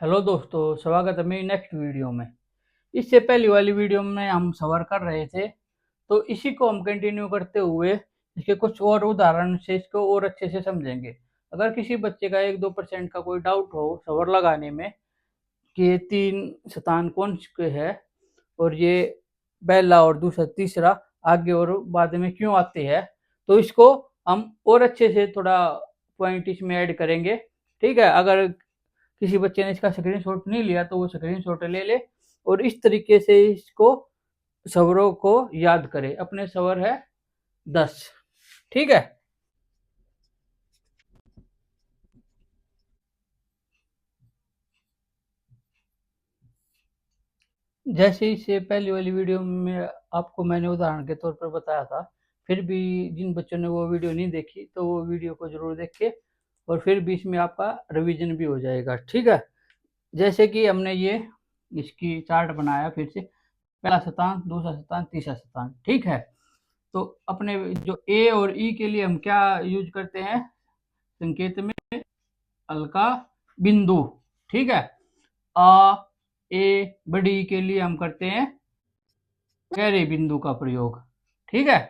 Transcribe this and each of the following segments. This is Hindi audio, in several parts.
हेलो दोस्तों, स्वागत है मेरी नेक्स्ट वीडियो में। इससे पहली वाली वीडियो में हम सवार कर रहे थे, तो इसी को हम कंटिन्यू करते हुए इसके कुछ और उदाहरण से इसको और अच्छे से समझेंगे। अगर किसी बच्चे का 1-2% का कोई डाउट हो सवार लगाने में कि ये 3 स्थान कौन से है और ये पहला और दूसरा तीसरा आगे और बाद में क्यों आते हैं, तो इसको हम और अच्छे से थोड़ा पॉइंट इसमें ऐड करेंगे। ठीक है, अगर किसी बच्चे ने इसका स्क्रीनशॉट नहीं लिया तो वो स्क्रीनशॉट ले ले और इस तरीके से इसको स्वरों को याद करे। अपने स्वर है 10। ठीक है। जैसे इससे पहली वाली वीडियो में आपको मैंने उदाहरण के तौर पर बताया था, फिर भी जिन बच्चों ने वो वीडियो नहीं देखी तो वो वीडियो को जरूर देखे और फिर बीच में आपका रिवीजन भी हो जाएगा। ठीक है। जैसे कि हमने ये इसकी चार्ट बनाया, फिर से पहला स्थान, दूसरा स्थान, तीसरा स्थान। ठीक है। तो अपने जो ए और ई के लिए हम क्या यूज करते हैं संकेत में? हल्का बिंदु। ठीक है। आ, ए, बड़ी ई के लिए हम करते हैं गहरे बिंदु का प्रयोग। ठीक है।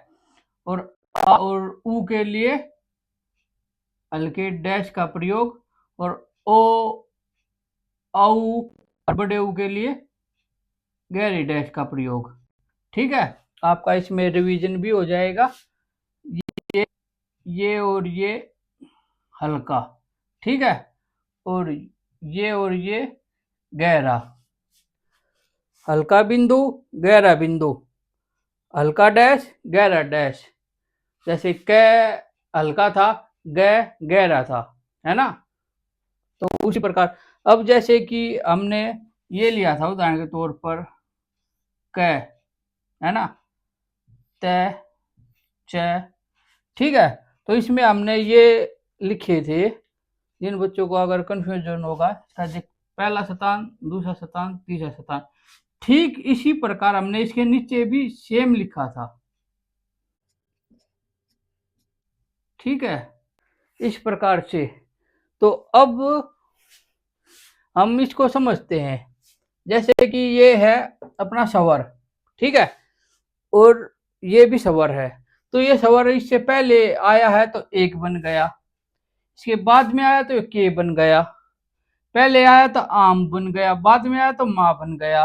और आ और ऊ के लिए हल्के डैश का प्रयोग, और ओ, औ और बड़े ऊ के लिए गहरे डैश का प्रयोग। ठीक है। आपका इसमें रिवीजन भी हो जाएगा। ये और ये हल्का। ठीक है। और ये गहरा। हल्का बिंदु, गहरा बिंदु, हल्का डैश, गहरा डैश। जैसे क हल्का था, ग गहरा था, है ना। तो उसी प्रकार अब जैसे कि हमने ये लिया था उदाहरण के तौर पर क, है ना, त, च। ठीक है। तो इसमें हमने ये लिखे थे, जिन बच्चों को अगर कंफ्यूजन होगा, पहला स्थान, दूसरा स्थान, तीसरा स्थान। ठीक इसी प्रकार हमने इसके नीचे भी सेम लिखा था। ठीक है। इस प्रकार से तो अब हम इसको समझते हैं। जैसे कि ये है अपना स्वर। ठीक है। और ये भी स्वर है। तो ये स्वर इससे पहले आया है तो एक बन गया, इसके बाद में आया तो के बन गया, पहले आया तो आम बन गया, बाद में आया तो माँ बन गया,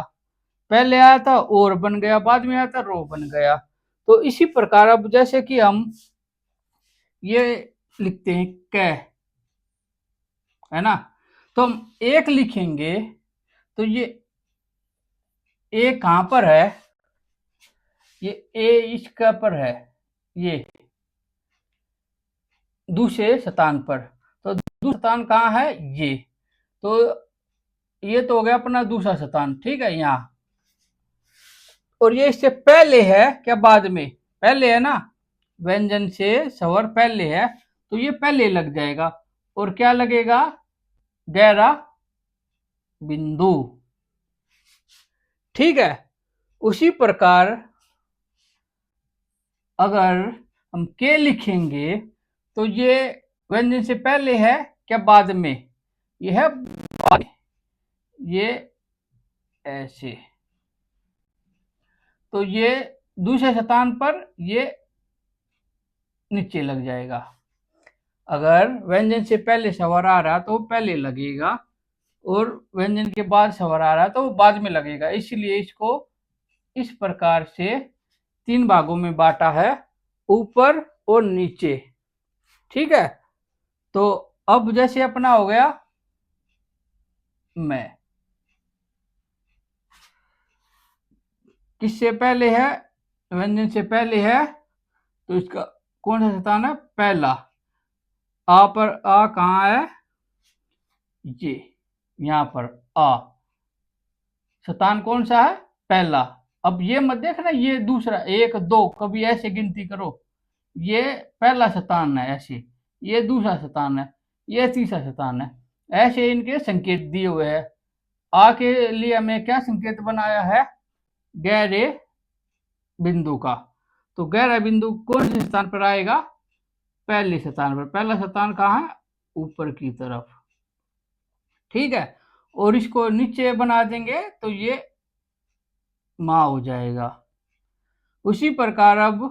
पहले आया था और बन गया, बाद में आया था रो बन गया। तो इसी प्रकार अब जैसे कि हम ये लिखते हैं क, है ना, तो हम एक लिखेंगे तो ये ए कहां पर है? ये ए इसका पर है, ये दूसरे स्थान पर। तो दूसरा स्थान कहाँ है? ये। तो ये तो हो गया अपना दूसरा स्थान। ठीक है। यहाँ और ये इससे पहले है क्या बाद में? पहले है ना, व्यंजन से स्वर पहले है तो ये पहले लग जाएगा। और क्या लगेगा? गहरा बिंदु। ठीक है। उसी प्रकार अगर हम के लिखेंगे तो ये व्यंजन से पहले है क्या बाद में? ये है बाद में। ये ऐसे। तो ये दूसरे स्थान पर ये नीचे लग जाएगा। अगर व्यंजन से पहले स्वर आ रहा तो वो पहले लगेगा, और व्यंजन के बाद स्वर आ रहा तो वो बाद में लगेगा। इसलिए इसको इस प्रकार से 3 भागों में बांटा है, ऊपर और नीचे। ठीक है। तो अब जैसे अपना हो गया मैं, किससे पहले है? व्यंजन से पहले है तो इसका कौन सा स्थान है? पहला। आ पर आ कहाँ है? ये यहाँ पर आ। स्थान कौन सा है? पहला। अब ये मत देखना ये दूसरा, 1 2 कभी ऐसे गिनती करो। ये पहला स्थान है ऐसे, ये दूसरा स्थान है, ये तीसरा स्थान है। ऐसे इनके संकेत दिए हुए हैं। आ के लिए हमें क्या संकेत बनाया है? गहरे बिंदु का। तो गहरा बिंदु कौन से स्थान पर आएगा? पहले स्थान पर। पहला स्थान कहाँ है? ऊपर की तरफ। ठीक है। और इसको नीचे बना देंगे तो ये माँ हो जाएगा। उसी प्रकार अब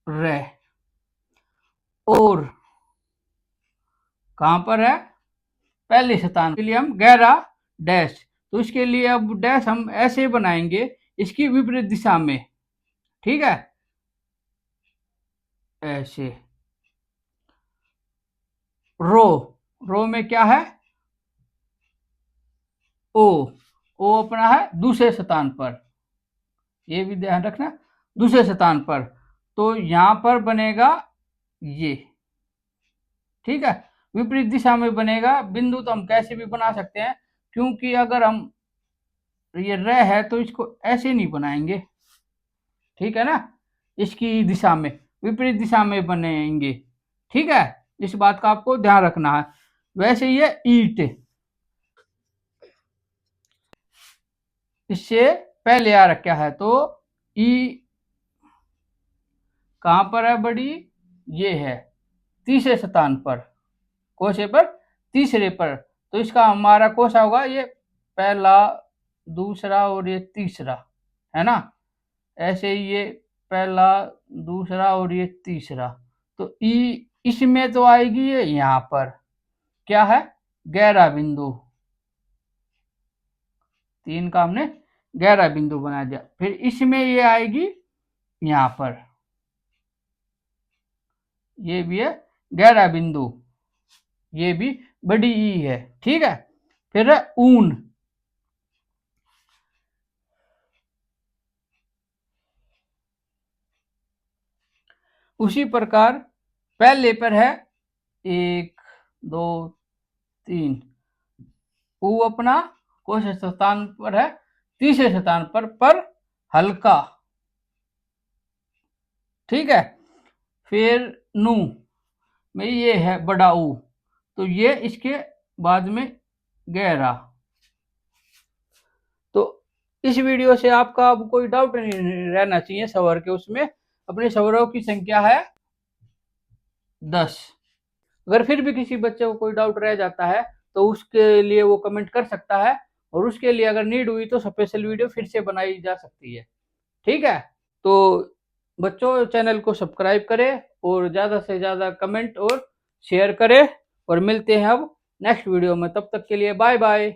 रे, और कहाँ पर है, पहले स्थान के लिए हम गहरा डैश, तो इसके लिए अब डैश हम ऐसे बनाएंगे इसकी विपरीत दिशा में, ठीक है, ऐसे। रो, रो में क्या है, ओ, ओ अपना है दूसरे स्थान पर, ये भी ध्यान रखना, दूसरे स्थान पर, तो यहां पर बनेगा ये, ठीक है, विपरीत दिशा में बनेगा। बिंदु तो हम कैसे भी बना सकते हैं, क्योंकि अगर हम ये र है तो इसको ऐसे नहीं बनाएंगे, ठीक है ना, इसकी दिशा में, विपरीत दिशा में बनेंगे, ठीक है, इस बात का आपको ध्यान रखना है। वैसे ये ईट, इससे पहले आ रखा है, तो ई कहां पर है बड़ी, ये है तीसरे स्थान पर, कोसे पर, तीसरे पर, तो इसका हमारा कोसा होगा ये पहला, दूसरा और ये तीसरा, है ना, ऐसे ही ये पहला, दूसरा और ये तीसरा, तो ई इसमें तो आएगी ये यहां पर, क्या है, गहरा बिंदु, तीन का हमने गहरा बिंदु बना दिया। फिर इसमें ये आएगी यहां पर, ये भी है गहरा बिंदु, ये भी बड़ी ई है, ठीक है। फिर है ऊन, उसी प्रकार पहले पर है 1 2 3, ऊ अपना कौन से स्थान पर है, तीसरे स्थान पर हल्का, ठीक है। फिर नू में ये है बड़ा ऊ, तो ये इसके बाद में गहरा। तो इस वीडियो से आपका अब कोई डाउट नहीं रहना चाहिए स्वर के, उसमें अपने स्वरों की संख्या है 10। अगर फिर भी किसी बच्चे को कोई डाउट रह जाता है तो उसके लिए वो कमेंट कर सकता है, और उसके लिए अगर नीड हुई तो स्पेशल वीडियो फिर से बनाई जा सकती है, ठीक है। तो बच्चों चैनल को सब्सक्राइब करें और ज़्यादा से ज़्यादा कमेंट और शेयर करें, और मिलते हैं अब नेक्स्ट वीडियो में, तब तक के लिए बाय बाय।